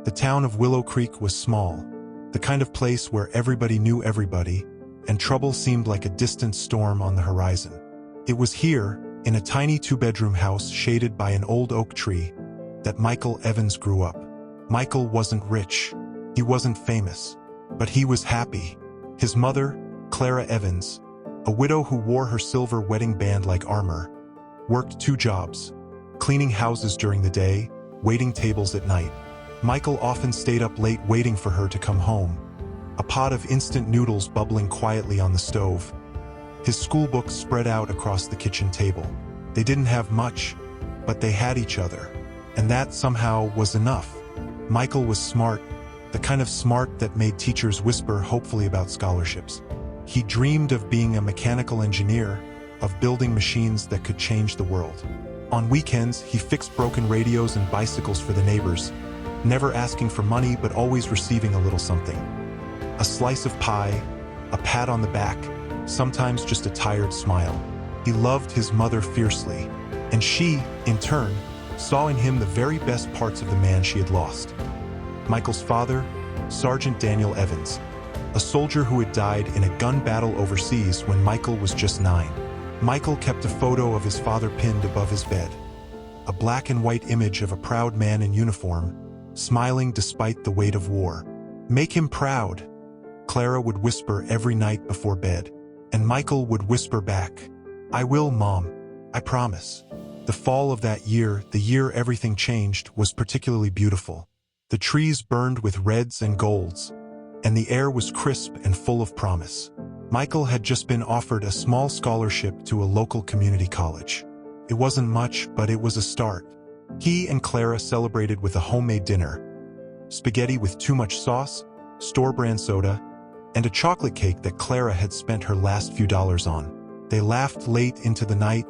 The town of Willow Creek was small, the kind of place where everybody knew everybody, and trouble seemed like a distant storm on the horizon. It was here, in a tiny two-bedroom house shaded by an old oak tree, that Michael Evans grew up. Michael wasn't rich. He wasn't famous. But he was happy. His mother, Clara Evans, a widow who wore her silver wedding band like armor, worked 2 jobs, cleaning houses during the day, waiting tables at night. Michael often stayed up late waiting for her to come home, a pot of instant noodles bubbling quietly on the stove. His school books spread out across the kitchen table. They didn't have much, but they had each other, and that somehow was enough. Michael was smart, the kind of smart that made teachers whisper hopefully about scholarships. He dreamed of being a mechanical engineer, of building machines that could change the world. On weekends, he fixed broken radios and bicycles for the neighbors, never asking for money but always receiving a little something. A slice of pie, a pat on the back, sometimes just a tired smile. He loved his mother fiercely, and she, in turn, saw in him the very best parts of the man she had lost. Michael's father, Sergeant Daniel Evans, a soldier who had died in a gun battle overseas when Michael was just 9. Michael kept a photo of his father pinned above his bed, a black and white image of a proud man in uniform, smiling despite the weight of war. "Make him proud," Clara would whisper every night before bed, and Michael would whisper back, "I will, Mom, I promise." The fall of that year, the year everything changed, was particularly beautiful. The trees burned with reds and golds, and the air was crisp and full of promise. Michael had just been offered a small scholarship to a local community college. It wasn't much, but it was a start. He and Clara celebrated with a homemade dinner, spaghetti with too much sauce, store-brand soda, and a chocolate cake that Clara had spent her last few dollars on. They laughed late into the night,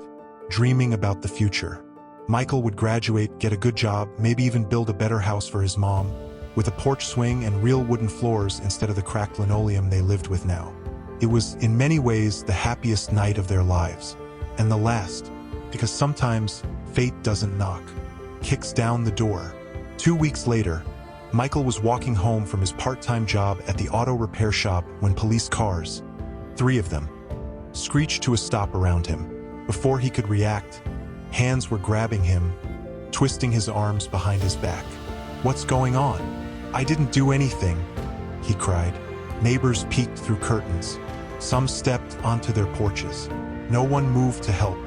dreaming about the future. Michael would graduate, get a good job, maybe even build a better house for his mom, with a porch swing and real wooden floors instead of the cracked linoleum they lived with now. It was, in many ways, the happiest night of their lives. And the last, because sometimes fate doesn't knock, kicks down the door. 2 weeks later, Michael was walking home from his part-time job at the auto repair shop when police cars, 3 of them, screeched to a stop around him. Before he could react, hands were grabbing him, twisting his arms behind his back. "What's going on?" "I didn't do anything," he cried. Neighbors peeked through curtains. Some stepped onto their porches. No one moved to help.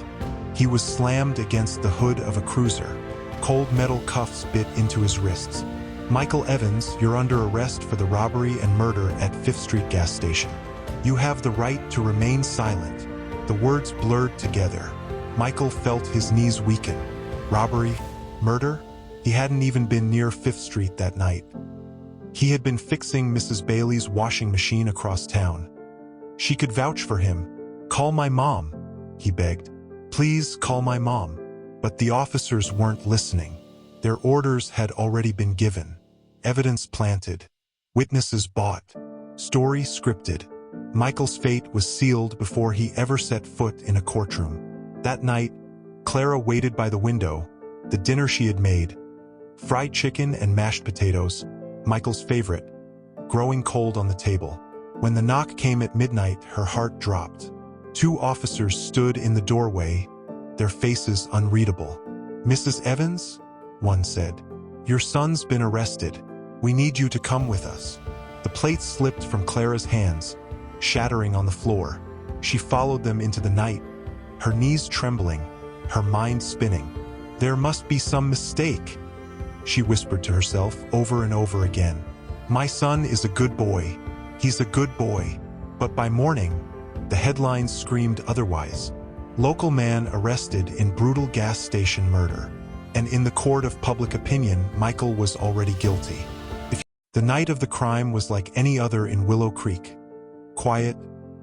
He was slammed against the hood of a cruiser. Cold metal cuffs bit into his wrists. "Michael Evans, you're under arrest for the robbery and murder at 5th Street gas station. You have the right to remain silent." The words blurred together. Michael felt his knees weaken. Robbery? Murder? He hadn't even been near 5th Street that night. He had been fixing Mrs. Bailey's washing machine across town. She could vouch for him. "Call my mom," he begged. "Please call my mom." But the officers weren't listening. Their orders had already been given. Evidence planted. Witnesses bought. Story scripted. Michael's fate was sealed before he ever set foot in a courtroom. That night, Clara waited by the window, the dinner she had made, fried chicken and mashed potatoes, Michael's favorite, growing cold on the table. When the knock came at midnight, her heart dropped. 2 officers stood in the doorway, their faces unreadable. "Mrs. Evans?" one said. "Your son's been arrested. We need you to come with us." The plates slipped from Clara's hands, shattering on the floor. She followed them into the night, her knees trembling, her mind spinning. "There must be some mistake," she whispered to herself over and over again. "My son is a good boy. He's a good boy." But by morning, the headlines screamed otherwise. Local man arrested in brutal gas station murder. And in the court of public opinion, Michael was already guilty. The night of the crime was like any other in Willow Creek. Quiet,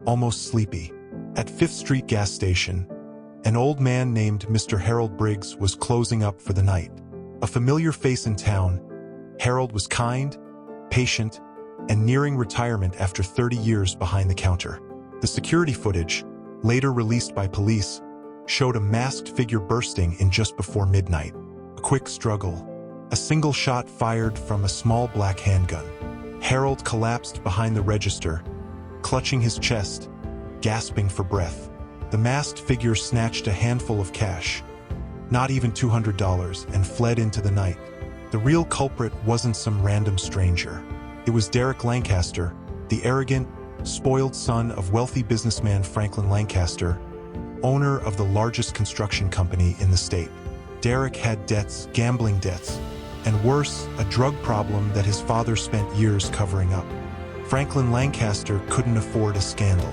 almost sleepy. At 5th Street gas station, an old man named Mr. Harold Briggs was closing up for the night. A familiar face in town, Harold was kind, patient, and nearing retirement after 30 years behind the counter. The security footage, later released by police, showed a masked figure bursting in just before midnight. A quick struggle. A single shot fired from a small black handgun. Harold collapsed behind the register, clutching his chest, gasping for breath. The masked figure snatched a handful of cash, not even $200, and fled into the night. The real culprit wasn't some random stranger. It was Derek Lancaster, the arrogant, spoiled son of wealthy businessman Franklin Lancaster, owner of the largest construction company in the state. Derek had debts, gambling debts, and worse, a drug problem that his father spent years covering up. Franklin Lancaster couldn't afford a scandal.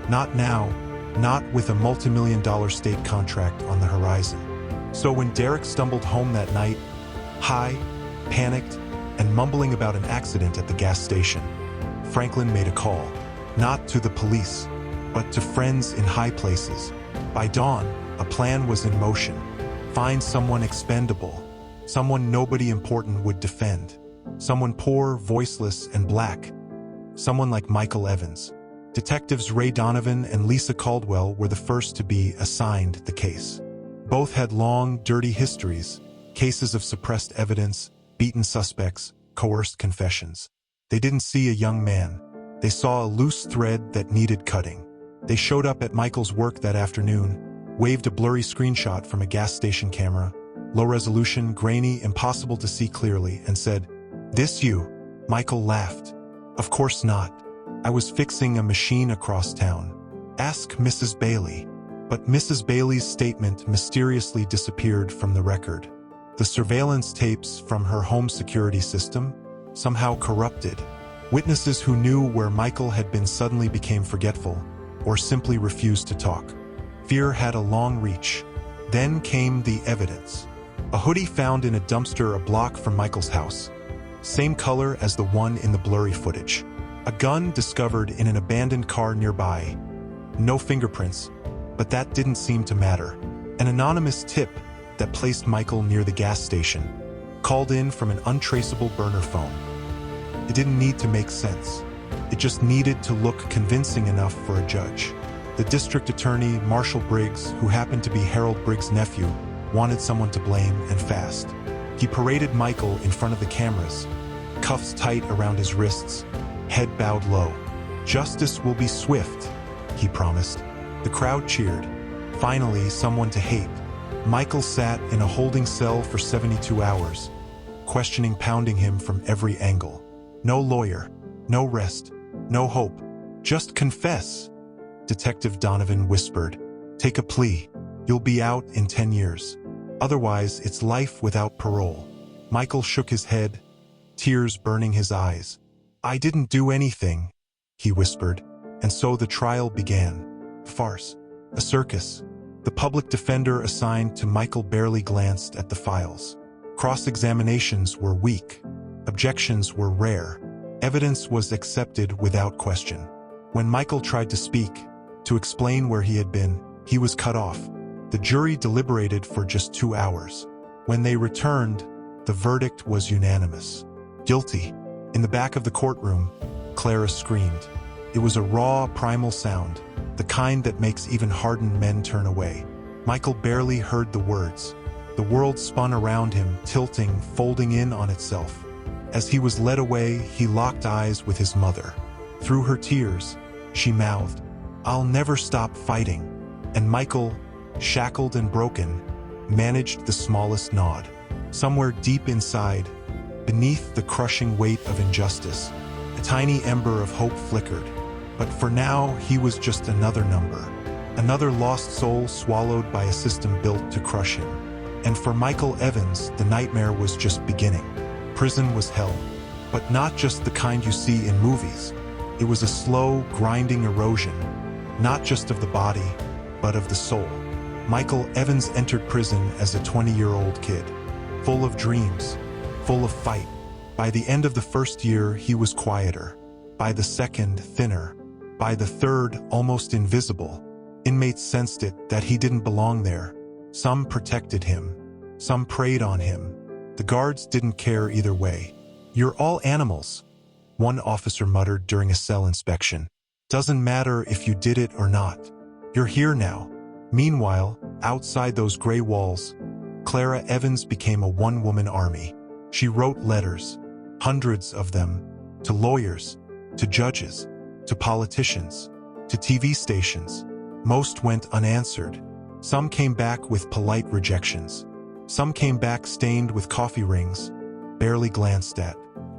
Not now, not with a multi-million-dollar state contract on the horizon. So when Derek stumbled home that night, high, panicked, and mumbling about an accident at the gas station, Franklin made a call, not to the police, but to friends in high places. By dawn, a plan was in motion. Find someone expendable, someone nobody important would defend, someone poor, voiceless, and black, someone like Michael Evans. Detectives Ray Donovan and Lisa Caldwell were the first to be assigned the case. Both had long, dirty histories, cases of suppressed evidence, beaten suspects, coerced confessions. They didn't see a young man. They saw a loose thread that needed cutting. They showed up at Michael's work that afternoon, waved a blurry screenshot from a gas station camera, low resolution, grainy, impossible to see clearly, and said, "This you?" Michael laughed. "Of course not. I was fixing a machine across town. Ask Mrs. Bailey." But Mrs. Bailey's statement mysteriously disappeared from the record. The surveillance tapes from her home security system somehow corrupted. Witnesses who knew where Michael had been suddenly became forgetful, or simply refused to talk. Fear had a long reach. Then came the evidence. A hoodie found in a dumpster a block from Michael's house. Same color as the one in the blurry footage. A gun discovered in an abandoned car nearby. No fingerprints, but that didn't seem to matter. An anonymous tip that placed Michael near the gas station, called in from an untraceable burner phone. It didn't need to make sense. It just needed to look convincing enough for a judge. The district attorney, Marshall Briggs, who happened to be Harold Briggs' nephew, wanted someone to blame, and fast. He paraded Michael in front of the cameras, cuffs tight around his wrists, head bowed low. "Justice will be swift," he promised. The crowd cheered. Finally, someone to hate. Michael sat in a holding cell for 72 hours, questioning pounding him from every angle. No lawyer, no rest, no hope. "Just confess," Detective Donovan whispered. "Take a plea. You'll be out in 10 years. Otherwise, it's life without parole." Michael shook his head, tears burning his eyes. "I didn't do anything," he whispered. And so the trial began. A farce. A circus. The public defender assigned to Michael barely glanced at the files. Cross-examinations were weak. Objections were rare. Evidence was accepted without question. When Michael tried to speak, to explain where he had been, he was cut off. The jury deliberated for just 2 hours. When they returned, the verdict was unanimous. Guilty. In the back of the courtroom, Clara screamed. It was a raw, primal sound, the kind that makes even hardened men turn away. Michael barely heard the words. The world spun around him, tilting, folding in on itself. As he was led away, he locked eyes with his mother. Through her tears, she mouthed, "I'll never stop fighting." And Michael, shackled and broken, managed the smallest nod. Somewhere deep inside, beneath the crushing weight of injustice, a tiny ember of hope flickered. But for now, he was just another number. Another lost soul swallowed by a system built to crush him. And for Michael Evans, the nightmare was just beginning. Prison was hell. But not just the kind you see in movies. It was a slow, grinding erosion, not just of the body, but of the soul. Michael Evans entered prison as a 20-year-old kid, full of dreams, full of fight. By the end of the first year, he was quieter. By the second, thinner. By the third, almost invisible. Inmates sensed it, that he didn't belong there. Some protected him. Some preyed on him. The guards didn't care either way. "You're all animals," one officer muttered during a cell inspection. "Doesn't matter if you did it or not. You're here now." Meanwhile, outside those gray walls, Clara Evans became a one-woman army. She wrote letters, hundreds of them, to lawyers, to judges, to politicians, to TV stations. Most went unanswered. Some came back with polite rejections. Some came back stained with coffee rings, barely glanced at.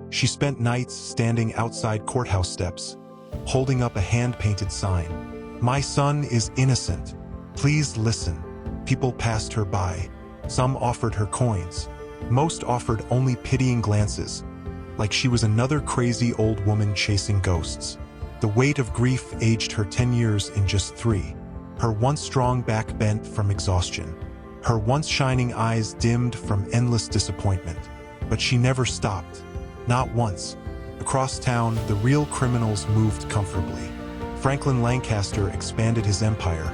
She spent nights standing outside courthouse steps, holding up a hand-painted sign. "My son is innocent. Please listen." People passed her by. Some offered her coins. Most offered only pitying glances, like she was another crazy old woman chasing ghosts. The weight of grief aged her 10 years in just 3. Her once strong back bent from exhaustion. Her once shining eyes dimmed from endless disappointment. But she never stopped. Not once. Across town, the real criminals moved comfortably. Franklin Lancaster expanded his empire,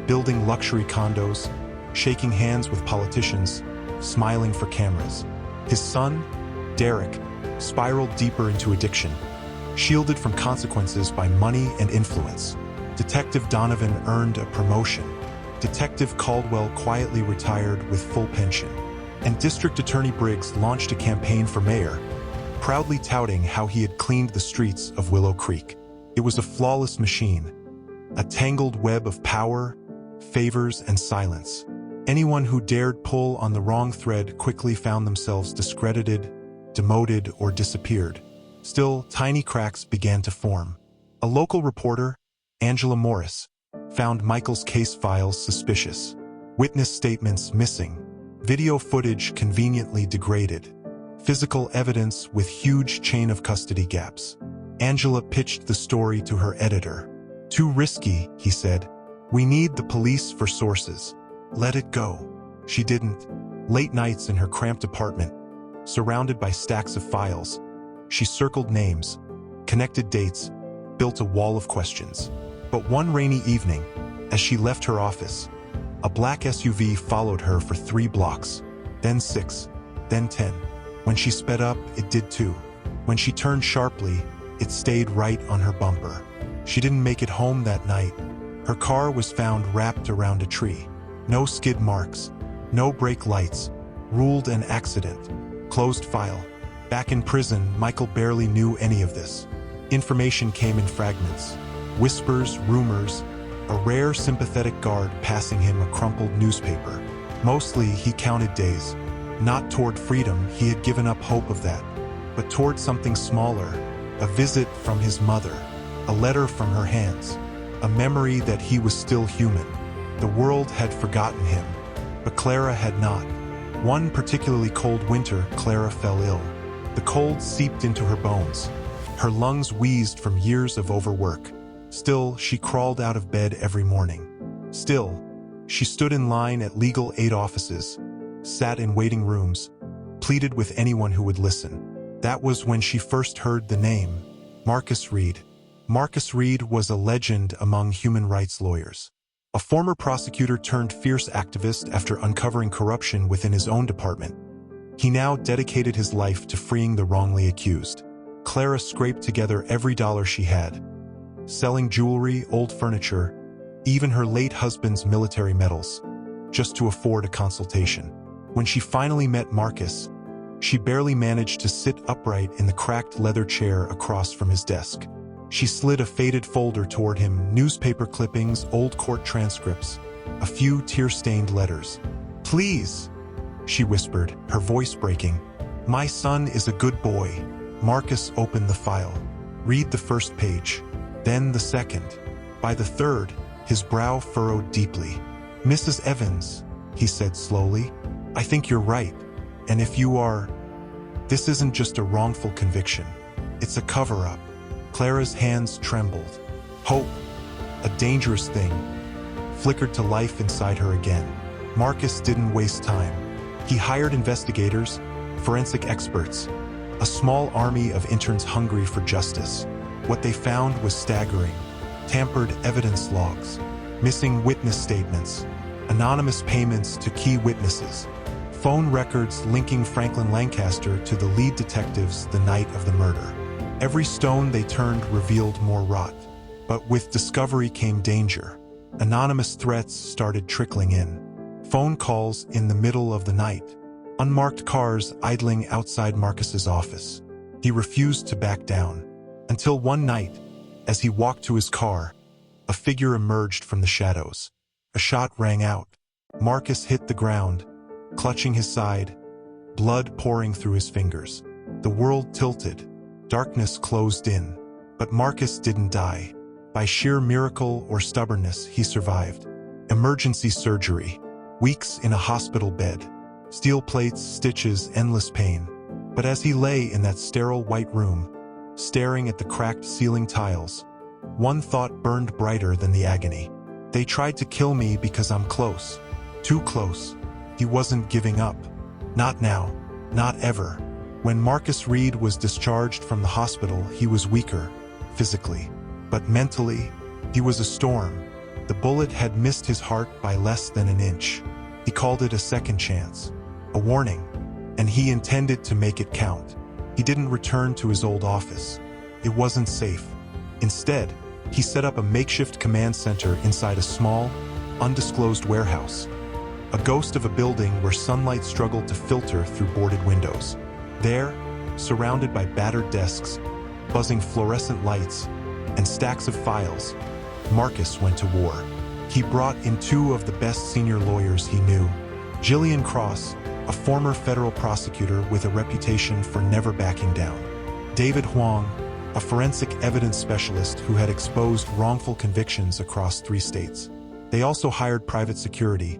building luxury condos, shaking hands with politicians, smiling for cameras. His son, Derek, spiraled deeper into addiction, shielded from consequences by money and influence. Detective Donovan earned a promotion. Detective Caldwell quietly retired with full pension. And District Attorney Briggs launched a campaign for mayor, proudly touting how he had cleaned the streets of Willow Creek. It was a flawless machine, a tangled web of power, favors, and silence. Anyone who dared pull on the wrong thread quickly found themselves discredited, demoted, or disappeared. Still, tiny cracks began to form. A local reporter, Angela Morris, found Michael's case files suspicious. Witness statements missing. Video footage conveniently degraded. Physical evidence with huge chain of custody gaps. Angela pitched the story to her editor. "Too risky," he said. "We need the police for sources. Let it go." She didn't. Late nights in her cramped apartment, surrounded by stacks of files, she circled names, connected dates, built a wall of questions. But one rainy evening, as she left her office, a black SUV followed her for 3 blocks, then 6, then 10. When she sped up, it did too. When she turned sharply, it stayed right on her bumper. She didn't make it home that night. Her car was found wrapped around a tree. No skid marks, no brake lights, ruled an accident. Closed file. Back in prison, Michael barely knew any of this. Information came in fragments. Whispers, rumors, a rare sympathetic guard passing him a crumpled newspaper. Mostly, he counted days. Not toward freedom, he had given up hope of that, but toward something smaller, a visit from his mother, a letter from her hands, a memory that he was still human. The world had forgotten him, but Clara had not. One particularly cold winter, Clara fell ill. The cold seeped into her bones. Her lungs wheezed from years of overwork. Still, she crawled out of bed every morning. Still, she stood in line at legal aid offices, sat in waiting rooms, pleaded with anyone who would listen. That was when she first heard the name, Marcus Reed. Marcus Reed was a legend among human rights lawyers. A former prosecutor turned fierce activist after uncovering corruption within his own department. He now dedicated his life to freeing the wrongly accused. Clara scraped together every dollar she had, selling jewelry, old furniture, even her late husband's military medals, just to afford a consultation. When she finally met Marcus, she barely managed to sit upright in the cracked leather chair across from his desk. She slid a faded folder toward him, newspaper clippings, old court transcripts, a few tear-stained letters. "Please," she whispered, her voice breaking. "My son is a good boy." Marcus opened the file. Read the first page, then the second. By the third, his brow furrowed deeply. "Mrs. Evans," he said slowly, "I think you're right. And if you are, this isn't just a wrongful conviction. It's a cover-up." Clara's hands trembled. Hope, a dangerous thing, flickered to life inside her again. Marcus didn't waste time. He hired investigators, forensic experts, a small army of interns hungry for justice. What they found was staggering. Tampered evidence logs, missing witness statements, anonymous payments to key witnesses, phone records linking Franklin Lancaster to the lead detectives the night of the murder. Every stone they turned revealed more rot. But with discovery came danger. Anonymous threats started trickling in. Phone calls in the middle of the night. Unmarked cars idling outside Marcus's office. He refused to back down. Until one night, as he walked to his car, a figure emerged from the shadows. A shot rang out. Marcus hit the ground, clutching his side, blood pouring through his fingers. The world tilted. Darkness closed in. But Marcus didn't die. By sheer miracle or stubbornness, he survived. Emergency surgery. Weeks in a hospital bed. Steel plates, stitches, endless pain. But as he lay in that sterile white room, staring at the cracked ceiling tiles, one thought burned brighter than the agony. They tried to kill me because I'm close. Too close. He wasn't giving up. Not now. Not ever. When Marcus Reed was discharged from the hospital, he was weaker, physically. But mentally, he was a storm. The bullet had missed his heart by less than an inch. He called it a second chance. A warning. And he intended to make it count. He didn't return to his old office. It wasn't safe. Instead, he set up a makeshift command center inside a small, undisclosed warehouse. A ghost of a building where sunlight struggled to filter through boarded windows. There, surrounded by battered desks, buzzing fluorescent lights, and stacks of files, Marcus went to war. He brought in two of the best senior lawyers he knew. Gillian Cross, a former federal prosecutor with a reputation for never backing down. David Huang, a forensic evidence specialist who had exposed wrongful convictions across 3 states. They also hired private security,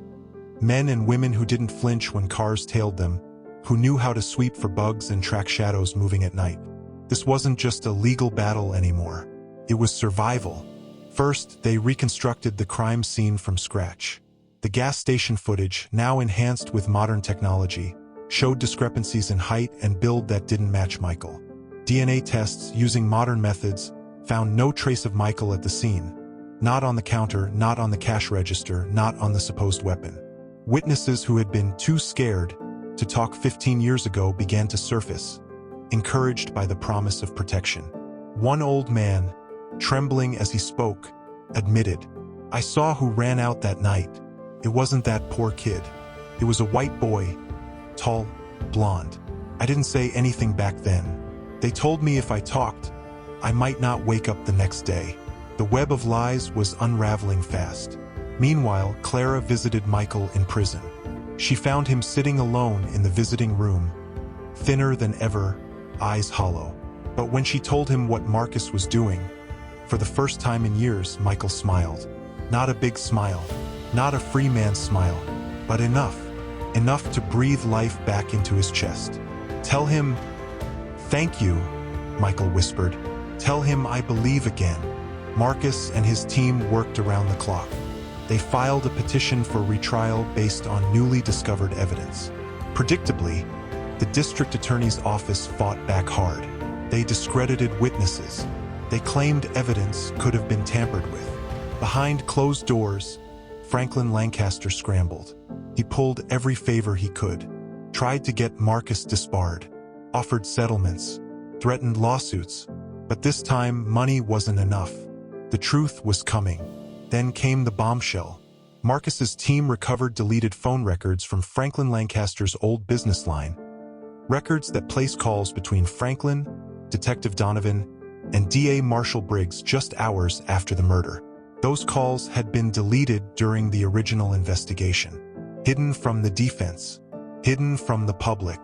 men and women who didn't flinch when cars tailed them, who knew how to sweep for bugs and track shadows moving at night. This wasn't just a legal battle anymore. It was survival. First, they reconstructed the crime scene from scratch. The gas station footage, now enhanced with modern technology, showed discrepancies in height and build that didn't match Michael. DNA tests, using modern methods, found no trace of Michael at the scene. Not on the counter, not on the cash register, not on the supposed weapon. Witnesses who had been too scared to talk 15 years ago began to surface, encouraged by the promise of protection. One old man, trembling as he spoke, admitted, "I saw who ran out that night. It wasn't that poor kid. It was a white boy, tall, blonde. I didn't say anything back then. They told me if I talked, I might not wake up the next day." The web of lies was unraveling fast. Meanwhile, Clara visited Michael in prison. She found him sitting alone in the visiting room, thinner than ever, eyes hollow. But when she told him what Marcus was doing, for the first time in years, Michael smiled. Not a big smile, not a free man's smile, but enough to breathe life back into his chest. "Tell him, thank you," Michael whispered. "Tell him I believe again." Marcus and his team worked around the clock. They filed a petition for retrial based on newly discovered evidence. Predictably, the district attorney's office fought back hard. They discredited witnesses. They claimed evidence could have been tampered with. Behind closed doors, Franklin Lancaster scrambled. He pulled every favor he could, tried to get Marcus disbarred, offered settlements, threatened lawsuits, but this time money wasn't enough. The truth was coming. Then came the bombshell. Marcus's team recovered deleted phone records from Franklin Lancaster's old business line, records that placed calls between Franklin, Detective Donovan, and DA Marshall Briggs just hours after the murder. Those calls had been deleted during the original investigation, hidden from the defense, hidden from the public.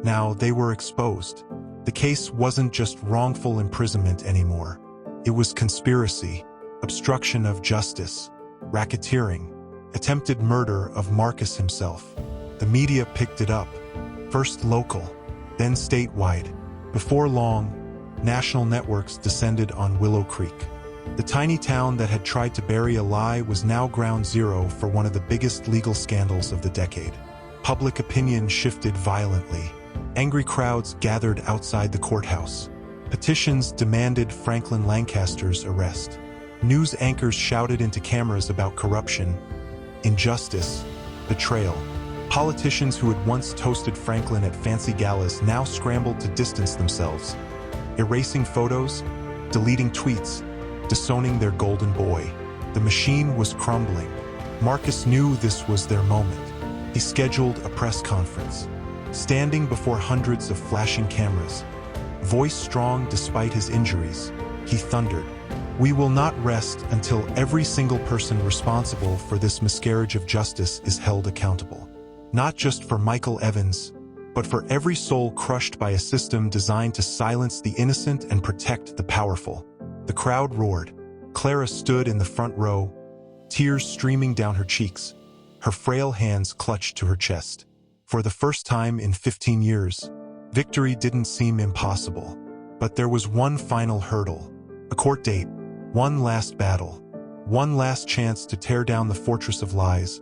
Now they were exposed. The case wasn't just wrongful imprisonment anymore. It was conspiracy, obstruction of justice, racketeering, attempted murder of Marcus himself. The media picked it up, first local, then statewide. Before long, national networks descended on Willow Creek. The tiny town that had tried to bury a lie was now ground zero for one of the biggest legal scandals of the decade. Public opinion shifted violently. Angry crowds gathered outside the courthouse. Petitions demanded Franklin Lancaster's arrest. News anchors shouted into cameras about corruption, injustice, betrayal. Politicians who had once toasted Franklin at fancy galas now scrambled to distance themselves, erasing photos, deleting tweets, disowning their golden boy. The machine was crumbling. Marcus knew this was their moment. He scheduled a press conference. standing before hundreds of flashing cameras. Voice strong despite his injuries, he thundered, "We will not rest until every single person responsible for this miscarriage of justice is held accountable. Not just for Michael Evans, but for every soul crushed by a system designed to silence the innocent and protect the powerful." The crowd roared. Clara stood in the front row, tears streaming down her cheeks, her frail hands clutched to her chest. For the first time in 15 years, victory didn't seem impossible. But there was one final hurdle, a court date, one last battle, one last chance to tear down the fortress of lies,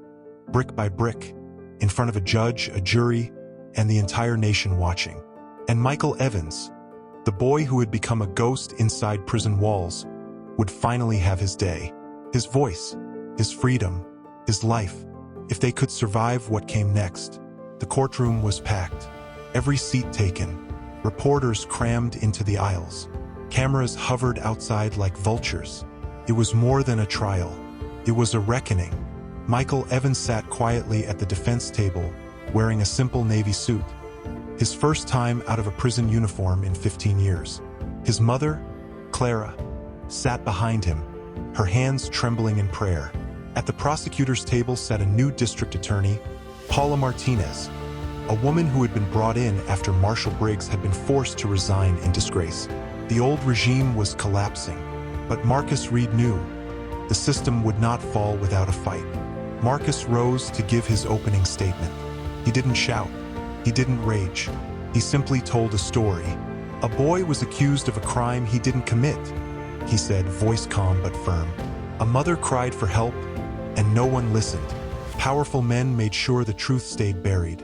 brick by brick, in front of a judge, a jury, and the entire nation watching. And Michael Evans, the boy who had become a ghost inside prison walls, would finally have his day. His voice, his freedom, his life, if they could survive what came next. The courtroom was packed, every seat taken, reporters crammed into the aisles. Cameras hovered outside like vultures. It was more than a trial. It was a reckoning. Michael Evans sat quietly at the defense table, wearing a simple navy suit. His first time out of a prison uniform in 15 years. His mother, Clara, sat behind him, her hands trembling in prayer. At the prosecutor's table sat a new district attorney, Paula Martinez, a woman who had been brought in after Marshall Briggs had been forced to resign in disgrace. The old regime was collapsing, but Marcus Reed knew the system would not fall without a fight. Marcus rose to give his opening statement. He didn't shout. He didn't rage. He simply told a story. A boy was accused of a crime he didn't commit, he said, voice calm but firm. A mother cried for help, and no one listened. Powerful men made sure the truth stayed buried,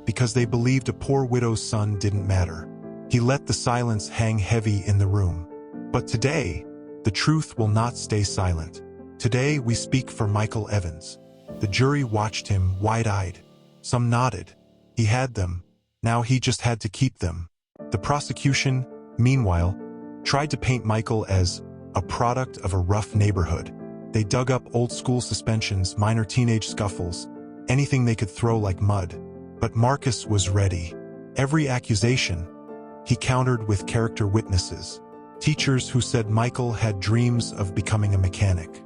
because they believed a poor widow's son didn't matter. He let the silence hang heavy in the room. But today, the truth will not stay silent. Today, we speak for Michael Evans. The jury watched him wide-eyed. Some nodded. He had them. Now he just had to keep them. The prosecution, meanwhile, tried to paint Michael as a product of a rough neighborhood. They dug up old-school suspensions, minor teenage scuffles, anything they could throw like mud. But Marcus was ready. Every accusation, he countered with character witnesses. Teachers who said Michael had dreams of becoming a mechanic.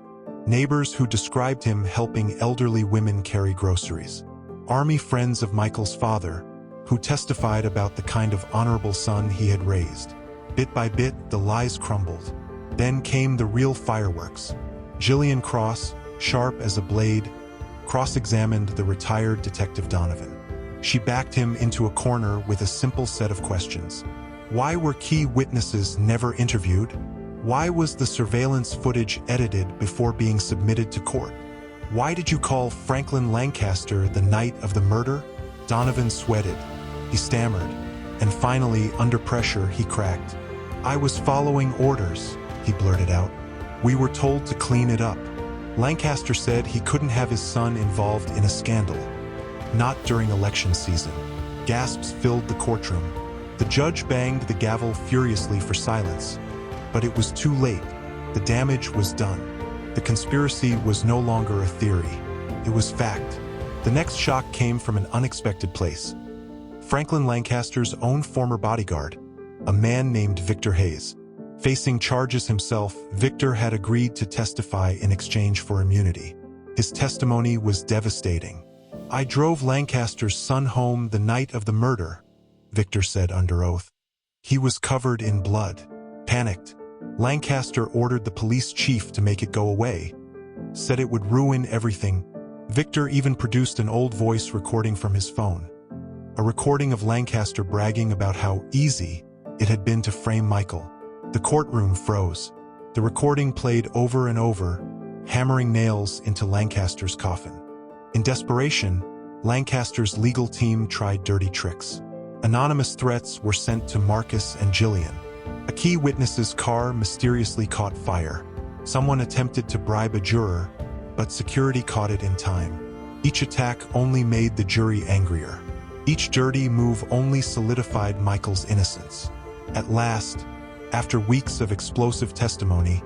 Neighbors who described him helping elderly women carry groceries. Army friends of Michael's father, who testified about the kind of honorable son he had raised. Bit by bit, the lies crumbled. Then came the real fireworks. Jillian Cross, sharp as a blade, cross-examined the retired Detective Donovan. She backed him into a corner with a simple set of questions. Why were key witnesses never interviewed? Why was the surveillance footage edited before being submitted to court? Why did you call Franklin Lancaster the night of the murder? Donovan sweated. He stammered. And finally, under pressure, he cracked. "I was following orders," he blurted out. "We were told to clean it up." Lancaster said he couldn't have his son involved in a scandal. Not during election season. Gasps filled the courtroom. The judge banged the gavel furiously for silence. But it was too late. The damage was done. The conspiracy was no longer a theory. It was fact. The next shock came from an unexpected place. Franklin Lancaster's own former bodyguard, a man named Victor Hayes. Facing charges himself, Victor had agreed to testify in exchange for immunity. His testimony was devastating. "I drove Lancaster's son home the night of the murder," Victor said under oath. He was covered in blood. Panicked, Lancaster ordered the police chief to make it go away. Said it would ruin everything. Victor even produced an old voice recording from his phone. A recording of Lancaster bragging about how easy it had been to frame Michael. The courtroom froze. The recording played over and over, hammering nails into Lancaster's coffin. In desperation, Lancaster's legal team tried dirty tricks. Anonymous threats were sent to Marcus and Jillian. A key witness's car mysteriously caught fire. Someone attempted to bribe a juror, but security caught it in time. Each attack only made the jury angrier. Each dirty move only solidified Michael's innocence. At last, after weeks of explosive testimony,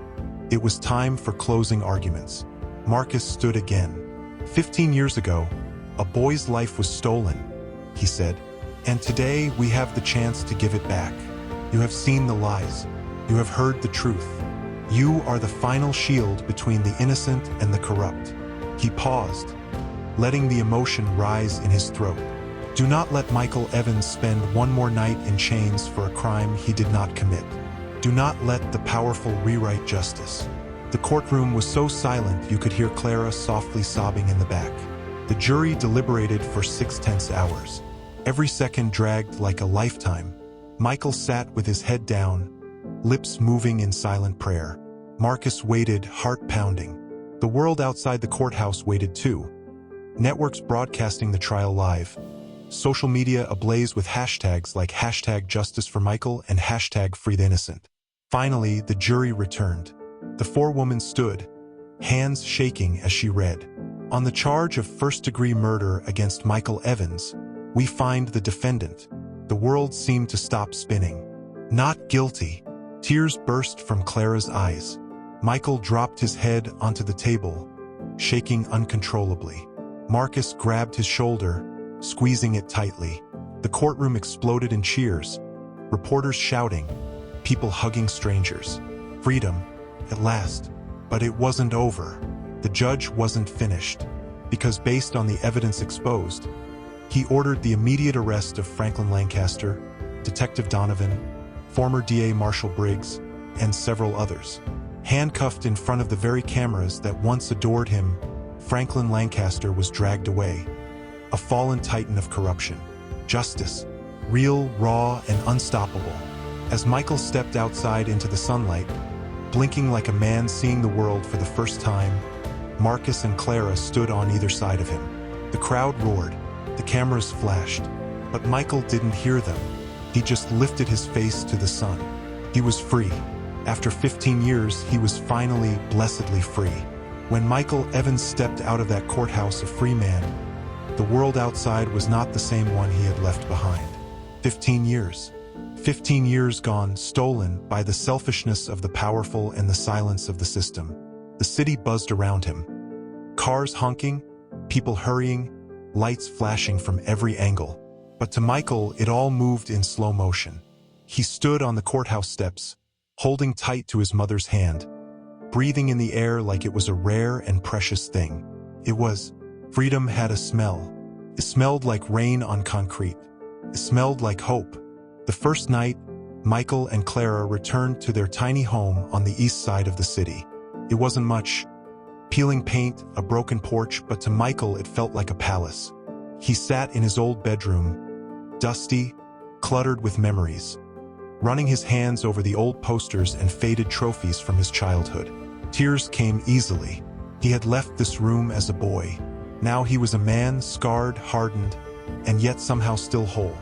it was time for closing arguments. Marcus stood again. 15 years ago, a boy's life was stolen, he said. And today we have the chance to give it back. You have seen the lies. You have heard the truth. You are the final shield between the innocent and the corrupt. He paused, letting the emotion rise in his throat. Do not let Michael Evans spend one more night in chains for a crime he did not commit. Do not let the powerful rewrite justice. The courtroom was so silent you could hear Clara softly sobbing in the back. The jury deliberated for 6 tense hours. Every second dragged like a lifetime. Michael sat with his head down, lips moving in silent prayer. Marcus waited, heart pounding. The world outside the courthouse waited too. Networks broadcasting the trial live. Social media ablaze with hashtags like #JusticeForMichael and #FreeTheInnocent. Finally, the jury returned. The forewoman stood, hands shaking as she read. On the charge of first-degree murder against Michael Evans, we find the defendant. The world seemed to stop spinning. Not guilty. Tears burst from Clara's eyes. Michael dropped his head onto the table, shaking uncontrollably. Marcus grabbed his shoulder, squeezing it tightly. The courtroom exploded in cheers, reporters shouting, people hugging strangers. Freedom, at last. But it wasn't over. The judge wasn't finished, because based on the evidence exposed, he ordered the immediate arrest of Franklin Lancaster, Detective Donovan, former DA Marshall Briggs, and several others. Handcuffed in front of the very cameras that once adored him, Franklin Lancaster was dragged away. A fallen titan of corruption. Justice. Real, raw, and unstoppable. As Michael stepped outside into the sunlight, blinking like a man seeing the world for the first time, Marcus and Clara stood on either side of him. The crowd roared. The cameras flashed. But Michael didn't hear them. He just lifted his face to the sun. He was free. After 15 years, he was finally, blessedly free. When Michael Evans stepped out of that courthouse a free man, the world outside was not the same one he had left behind. 15 years. 15 years gone, stolen by the selfishness of the powerful and the silence of the system. The city buzzed around him. Cars honking, people hurrying, lights flashing from every angle. But to Michael, it all moved in slow motion. He stood on the courthouse steps, holding tight to his mother's hand, breathing in the air like it was a rare and precious thing. Freedom had a smell. It smelled like rain on concrete. It smelled like hope. The first night, Michael and Clara returned to their tiny home on the east side of the city. It wasn't much. Peeling paint, a broken porch, but to Michael it felt like a palace. He sat in his old bedroom, dusty, cluttered with memories, running his hands over the old posters and faded trophies from his childhood. Tears came easily. He had left this room as a boy. Now he was a man, scarred, hardened, and yet somehow still whole.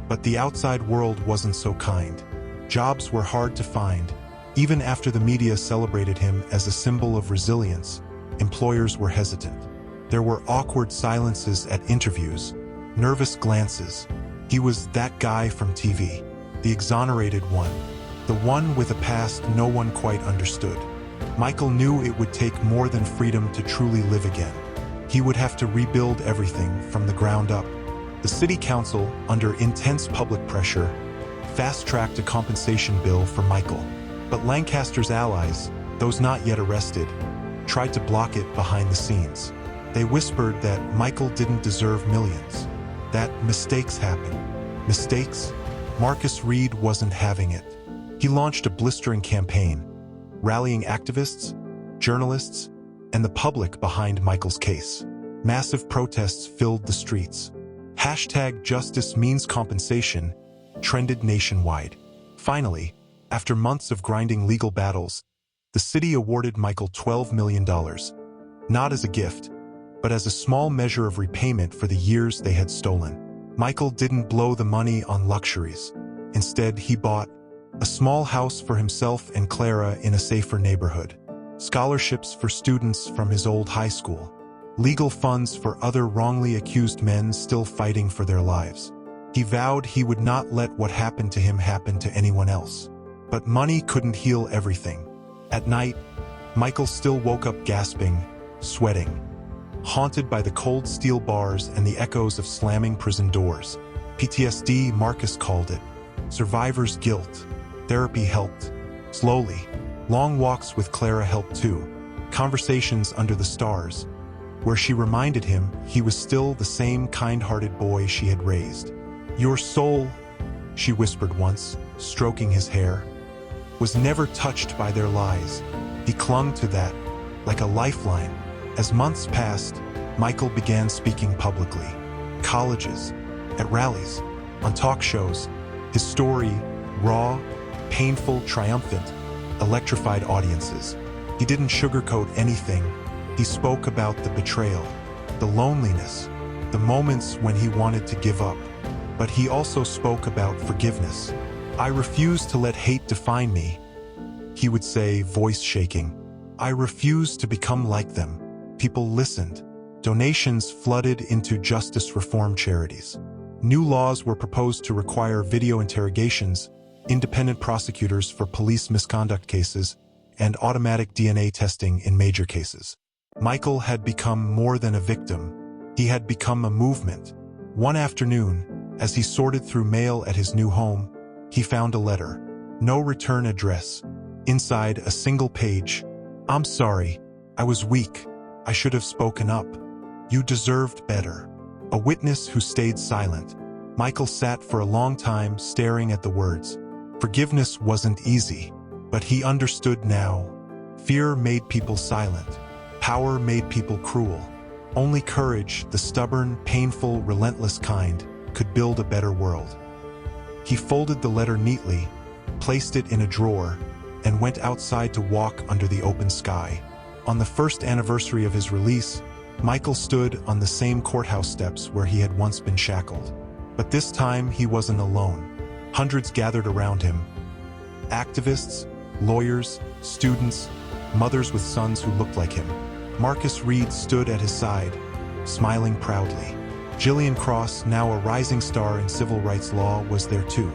But the outside world wasn't so kind. Jobs were hard to find. Even after the media celebrated him as a symbol of resilience, employers were hesitant. There were awkward silences at interviews, nervous glances. He was that guy from TV, the exonerated one, the one with a past no one quite understood. Michael knew it would take more than freedom to truly live again. He would have to rebuild everything from the ground up. The city council, under intense public pressure, fast-tracked a compensation bill for Michael. But Lancaster's allies, those not yet arrested, tried to block it behind the scenes. They whispered that Michael didn't deserve millions, that mistakes happen. Mistakes? Marcus Reed wasn't having it. He launched a blistering campaign, rallying activists, journalists, and the public behind Michael's case. Massive protests filled the streets. #JusticeMeansCompensation trended nationwide. Finally, after months of grinding legal battles, the city awarded Michael $12 million, not as a gift, but as a small measure of repayment for the years they had stolen. Michael didn't blow the money on luxuries. Instead, he bought a small house for himself and Clara in a safer neighborhood, scholarships for students from his old high school, legal funds for other wrongly accused men still fighting for their lives. He vowed he would not let what happened to him happen to anyone else. But money couldn't heal everything. At night, Michael still woke up gasping, sweating, haunted by the cold steel bars and the echoes of slamming prison doors. PTSD, Marcus called it. Survivor's guilt. Therapy helped. Slowly. Long walks with Clara helped too. Conversations under the stars, where she reminded him he was still the same kind-hearted boy she had raised. Your soul, she whispered once, stroking his hair, was never touched by their lies. He clung to that, like a lifeline. As months passed, Michael began speaking publicly. Colleges, at rallies, on talk shows. His story, raw, painful, triumphant, electrified audiences. He didn't sugarcoat anything. He spoke about the betrayal, the loneliness, the moments when he wanted to give up. But he also spoke about forgiveness. I refuse to let hate define me, he would say, voice shaking. I refuse to become like them. People listened. Donations flooded into justice reform charities. New laws were proposed to require video interrogations, independent prosecutors for police misconduct cases, and automatic DNA testing in major cases. Michael had become more than a victim. He had become a movement. One afternoon, as he sorted through mail at his new home, he found a letter. No return address. Inside, a single page. I'm sorry. I was weak. I should have spoken up. You deserved better. A witness who stayed silent. Michael sat for a long time staring at the words. Forgiveness wasn't easy, but he understood now. Fear made people silent. Power made people cruel. Only courage, the stubborn, painful, relentless kind, could build a better world. He folded the letter neatly, placed it in a drawer, and went outside to walk under the open sky. On the first anniversary of his release, Michael stood on the same courthouse steps where he had once been shackled. But this time he wasn't alone. Hundreds gathered around him. Activists, lawyers, students, mothers with sons who looked like him. Marcus Reed stood at his side, smiling proudly. Gillian Cross, now a rising star in civil rights law, was there too.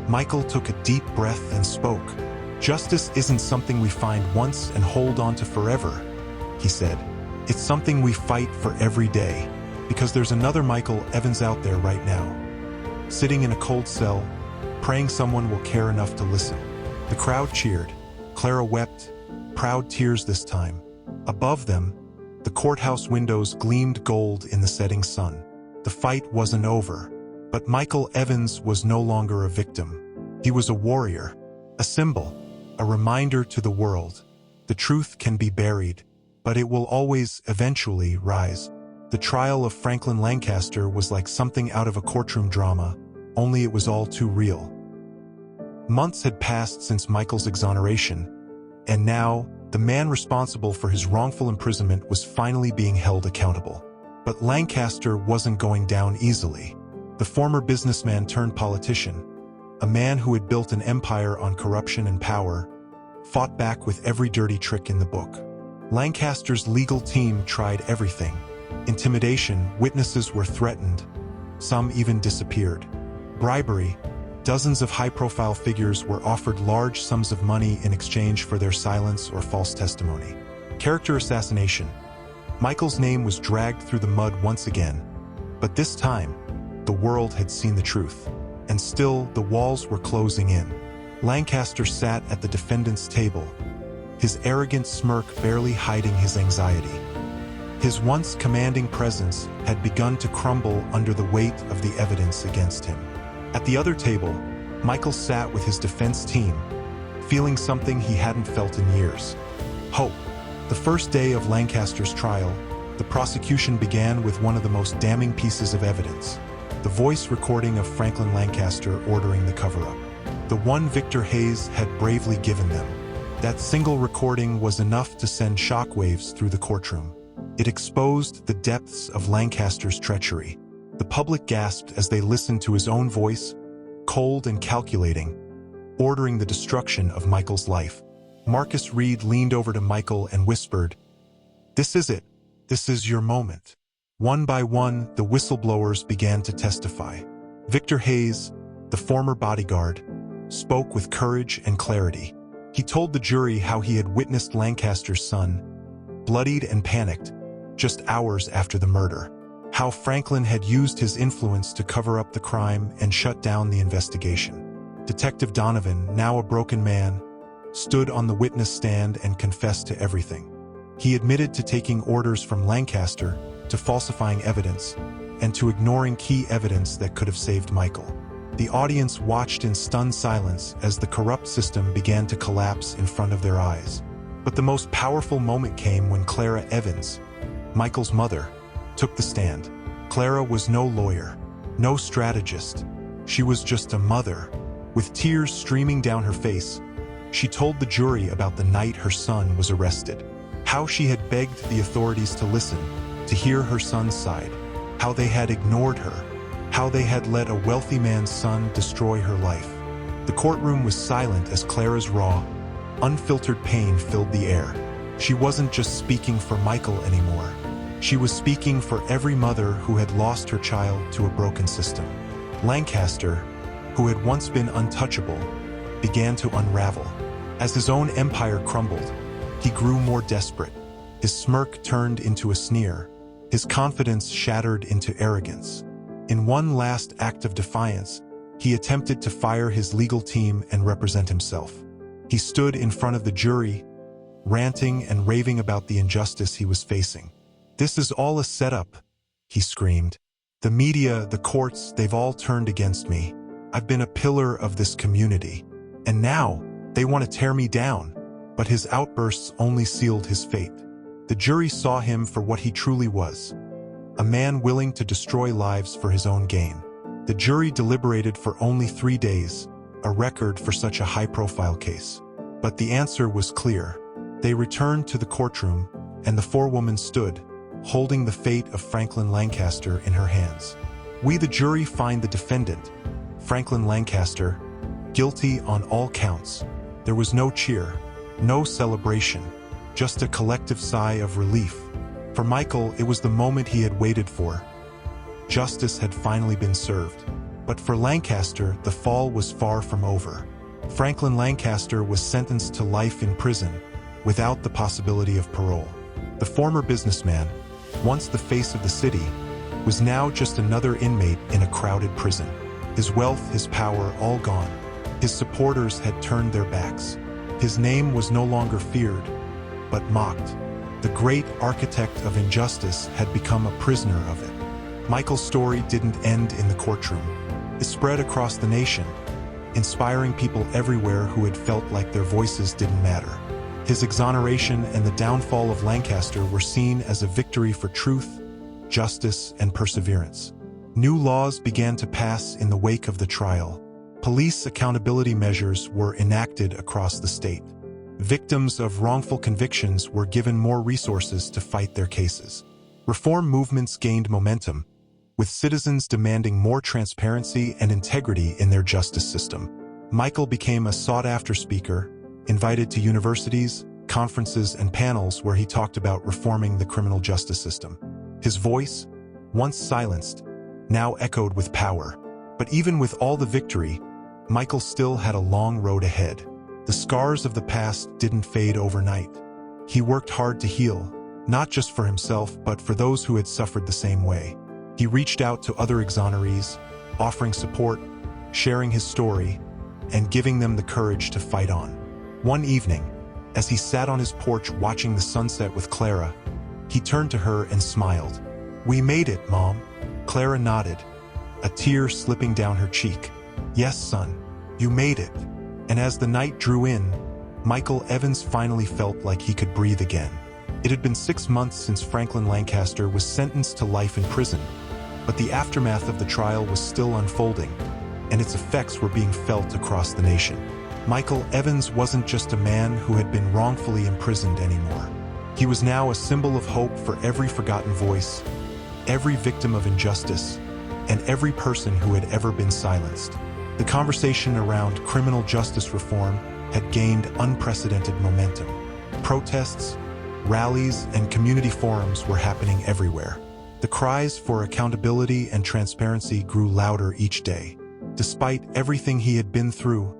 Michael took a deep breath and spoke. Justice isn't something we find once and hold on to forever, he said. It's something we fight for every day, because there's another Michael Evans out there right now, sitting in a cold cell, praying someone will care enough to listen. The crowd cheered. Clara wept, proud tears this time. Above them, the courthouse windows gleamed gold in the setting sun. The fight wasn't over, but Michael Evans was no longer a victim. He was a warrior, a symbol, a reminder to the world. The truth can be buried, but it will always, eventually, rise. The trial of Franklin Lancaster was like something out of a courtroom drama, only it was all too real. Months had passed since Michael's exoneration, and now, the man responsible for his wrongful imprisonment was finally being held accountable. But Lancaster wasn't going down easily. The former businessman turned politician, a man who had built an empire on corruption and power, fought back with every dirty trick in the book. Lancaster's legal team tried everything. Intimidation, witnesses were threatened, some even disappeared. Bribery, dozens of high-profile figures were offered large sums of money in exchange for their silence or false testimony. Character assassination. Michael's name was dragged through the mud once again, but this time, the world had seen the truth, and still the walls were closing in. Lancaster sat at the defendant's table, his arrogant smirk barely hiding his anxiety. His once commanding presence had begun to crumble under the weight of the evidence against him. At the other table, Michael sat with his defense team, feeling something he hadn't felt in years. Hope. The first day of Lancaster's trial, the prosecution began with one of the most damning pieces of evidence, the voice recording of Franklin Lancaster ordering the cover-up. The one Victor Hayes had bravely given them. That single recording was enough to send shockwaves through the courtroom. It exposed the depths of Lancaster's treachery. The public gasped as they listened to his own voice, cold and calculating, ordering the destruction of Michael's life. Marcus Reed leaned over to Michael and whispered, "This is it. This is your moment." One by one, the whistleblowers began to testify. Victor Hayes, the former bodyguard, spoke with courage and clarity. He told the jury how he had witnessed Lancaster's son, bloodied and panicked, just hours after the murder. how Franklin had used his influence to cover up the crime and shut down the investigation. Detective Donovan, now a broken man, stood on the witness stand and confessed to everything. He admitted to taking orders from Lancaster, to falsifying evidence, and to ignoring key evidence that could have saved Michael. The audience watched in stunned silence as the corrupt system began to collapse in front of their eyes. But the most powerful moment came when Clara Evans, Michael's mother, took the stand. Clara was no lawyer, no strategist. She was just a mother. With tears streaming down her face, she told the jury about the night her son was arrested. How she had begged the authorities to listen, to hear her son's side. How they had ignored her. How they had let a wealthy man's son destroy her life. The courtroom was silent as Clara's raw, unfiltered pain filled the air. She wasn't just speaking for Michael anymore. She was speaking for every mother who had lost her child to a broken system. Lancaster, who had once been untouchable, began to unravel. As his own empire crumbled, he grew more desperate. His smirk turned into a sneer. His confidence shattered into arrogance. In one last act of defiance, he attempted to fire his legal team and represent himself. He stood in front of the jury, ranting and raving about the injustice he was facing. "This is all a setup," he screamed. "The media, the courts, they've all turned against me. I've been a pillar of this community. And now, they want to tear me down." But his outbursts only sealed his fate. The jury saw him for what he truly was, a man willing to destroy lives for his own gain. The jury deliberated for only 3 days, a record for such a high-profile case. But the answer was clear. They returned to the courtroom, and the forewoman stood, holding the fate of Franklin Lancaster in her hands. "We the jury find the defendant, Franklin Lancaster, guilty on all counts." There was no cheer, no celebration, just a collective sigh of relief. For Michael, it was the moment he had waited for. Justice had finally been served. But for Lancaster, the fall was far from over. Franklin Lancaster was sentenced to life in prison, without the possibility of parole. The former businessman, once the face of the city, was now just another inmate in a crowded prison. His wealth, his power, all gone. His supporters had turned their backs. His name was no longer feared, but mocked. The great architect of injustice had become a prisoner of it. Michael's story didn't end in the courtroom. It spread across the nation, inspiring people everywhere who had felt like their voices didn't matter. His exoneration and the downfall of Lancaster were seen as a victory for truth, justice, and perseverance. New laws began to pass in the wake of the trial. Police accountability measures were enacted across the state. Victims of wrongful convictions were given more resources to fight their cases. Reform movements gained momentum, with citizens demanding more transparency and integrity in their justice system. Michael became a sought-after speaker, invited to universities, conferences, and panels where he talked about reforming the criminal justice system. His voice, once silenced, now echoed with power. But even with all the victory, Michael still had a long road ahead. The scars of the past didn't fade overnight. He worked hard to heal, not just for himself, but for those who had suffered the same way. He reached out to other exonerees, offering support, sharing his story, and giving them the courage to fight on. One evening, as he sat on his porch watching the sunset with Clara, he turned to her and smiled. "We made it, Mom." Clara nodded, a tear slipping down her cheek. "Yes, son, you made it." And as the night drew in, Michael Evans finally felt like he could breathe again. It had been 6 months since Franklin Lancaster was sentenced to life in prison, but the aftermath of the trial was still unfolding, and its effects were being felt across the nation. Michael Evans wasn't just a man who had been wrongfully imprisoned anymore. He was now a symbol of hope for every forgotten voice, every victim of injustice, and every person who had ever been silenced. The conversation around criminal justice reform had gained unprecedented momentum. Protests, rallies, and community forums were happening everywhere. The cries for accountability and transparency grew louder each day. Despite everything he had been through,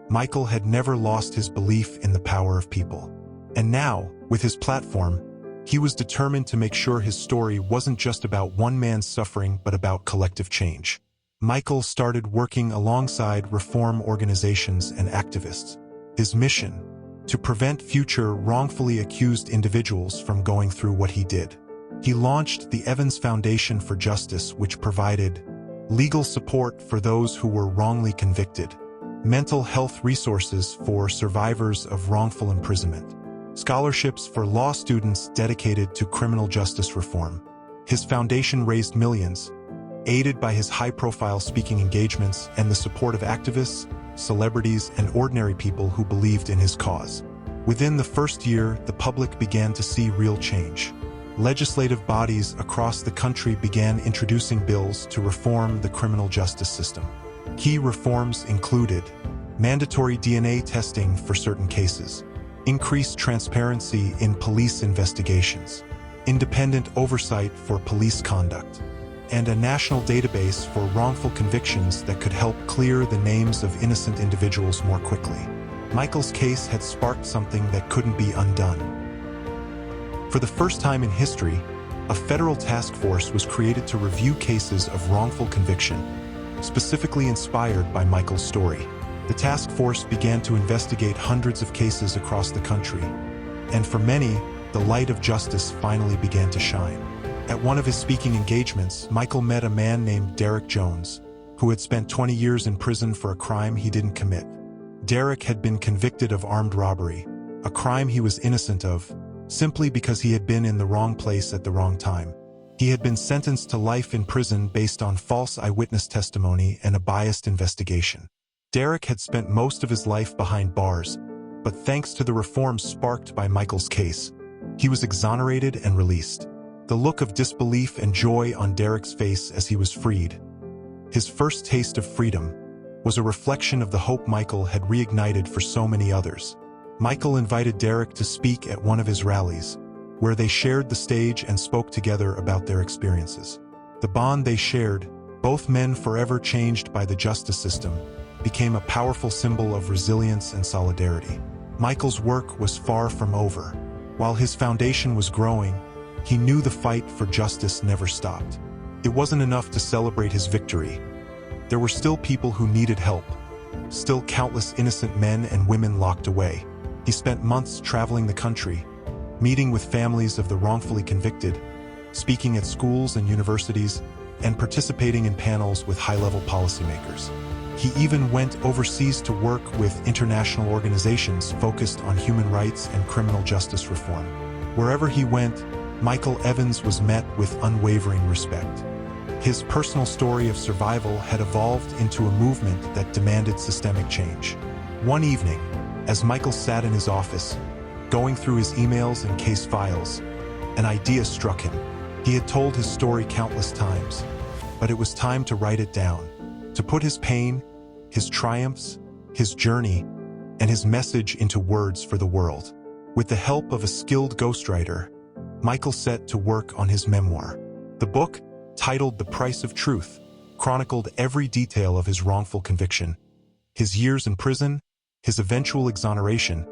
Michael had never lost his belief in the power of people. And now, with his platform, He was determined to make sure his story wasn't just about one man's suffering but about collective change. Michael started working alongside reform organizations and activists. His mission: to prevent future wrongfully accused individuals from going through what he did. He launched the Evans Foundation for Justice, which provided legal support for those who were wrongly convicted, mental health resources for survivors of wrongful imprisonment, scholarships for law students dedicated to criminal justice reform. His foundation raised millions, aided by his high-profile speaking engagements and the support of activists, celebrities, and ordinary people who believed in his cause. Within the first year, the public began to see real change. Legislative bodies across the country began introducing bills to reform the criminal justice system. Key reforms included mandatory DNA testing for certain cases, increased transparency in police investigations, independent oversight for police conduct, and a national database for wrongful convictions that could help clear the names of innocent individuals more quickly. Michael's case had sparked something that couldn't be undone. For the first time in history, a federal task force was created to review cases of wrongful conviction, specifically inspired by Michael's story. The task force began to investigate hundreds of cases across the country, and for many, the light of justice finally began to shine. At one of his speaking engagements, Michael met a man named Derek Jones, who had spent 20 years in prison for a crime he didn't commit. Derek had been convicted of armed robbery, a crime he was innocent of, simply because he had been in the wrong place at the wrong time. He had been sentenced to life in prison based on false eyewitness testimony and a biased investigation. Derek had spent most of his life behind bars, but thanks to the reforms sparked by Michael's case, he was exonerated and released. The look of disbelief and joy on Derek's face as he was freed, his first taste of freedom, was a reflection of the hope Michael had reignited for so many others. Michael invited Derek to speak at one of his rallies, where they shared the stage and spoke together about their experiences. The bond they shared, both men forever changed by the justice system, became a powerful symbol of resilience and solidarity. Michael's work was far from over. While his foundation was growing, he knew the fight for justice never stopped. It wasn't enough to celebrate his victory. There were still people who needed help, still countless innocent men and women locked away. He spent months traveling the country, meeting with families of the wrongfully convicted, speaking at schools and universities, and participating in panels with high-level policymakers. He even went overseas to work with international organizations focused on human rights and criminal justice reform. Wherever he went, Michael Evans was met with unwavering respect. His personal story of survival had evolved into a movement that demanded systemic change. One evening, as Michael sat in his office, going through his emails and case files, an idea struck him. He had told his story countless times, but it was time to write it down, to put his pain, his triumphs, his journey, and his message into words for the world. With the help of a skilled ghostwriter, Michael set to work on his memoir. The book, titled The Price of Truth, chronicled every detail of his wrongful conviction, his years in prison, his eventual exoneration,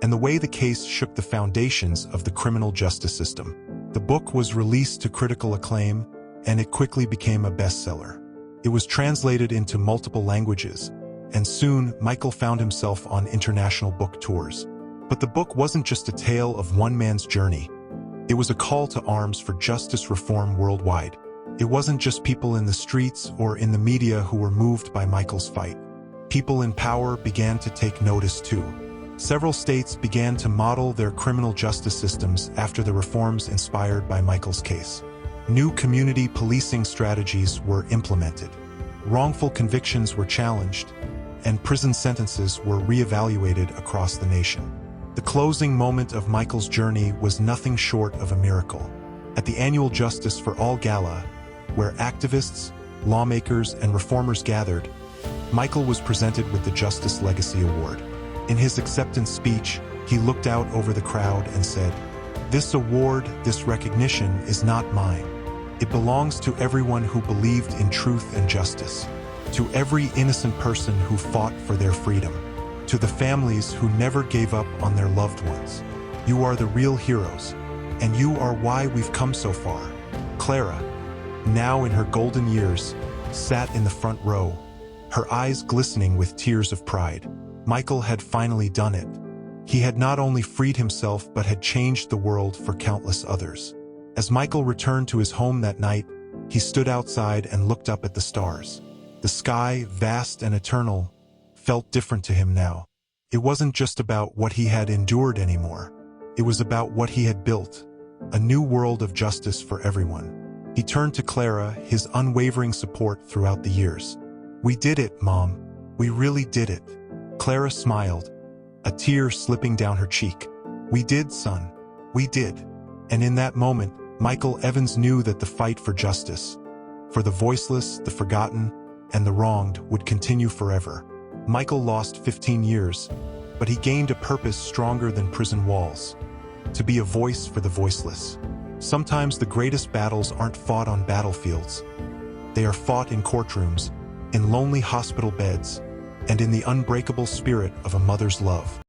and the way the case shook the foundations of the criminal justice system. The book was released to critical acclaim, and it quickly became a bestseller. It was translated into multiple languages, and soon Michael found himself on international book tours. But the book wasn't just a tale of one man's journey. It was a call to arms for justice reform worldwide. It wasn't just people in the streets or in the media who were moved by Michael's fight. People in power began to take notice too. Several states began to model their criminal justice systems after the reforms inspired by Michael's case. New community policing strategies were implemented. Wrongful convictions were challenged, and prison sentences were reevaluated across the nation. The closing moment of Michael's journey was nothing short of a miracle. At the annual Justice for All Gala, where activists, lawmakers, and reformers gathered, Michael was presented with the Justice Legacy Award. In his acceptance speech, he looked out over the crowd and said, "This award, this recognition is not mine. It belongs to everyone who believed in truth and justice, to every innocent person who fought for their freedom, to the families who never gave up on their loved ones. You are the real heroes, and you are why we've come so far. Clara, now in her golden years, sat in the front row, her eyes glistening with tears of pride. Michael had finally done it. He had not only freed himself but had changed the world for countless others. As Michael returned to his home that night, he stood outside and looked up at the stars. The sky, vast and eternal, felt different to him now. It wasn't just about what he had endured anymore. It was about what he had built, a new world of justice for everyone. He turned to Clara, his unwavering support throughout the years. "We did it, Mom. We really did it." Clara smiled, a tear slipping down her cheek. "We did, son. We did." And in that moment, Michael Evans knew that the fight for justice, for the voiceless, the forgotten, and the wronged would continue forever. Michael lost 15 years, but he gained a purpose stronger than prison walls: to be a voice for the voiceless. Sometimes the greatest battles aren't fought on battlefields. They are fought in courtrooms, in lonely hospital beds, and in the unbreakable spirit of a mother's love.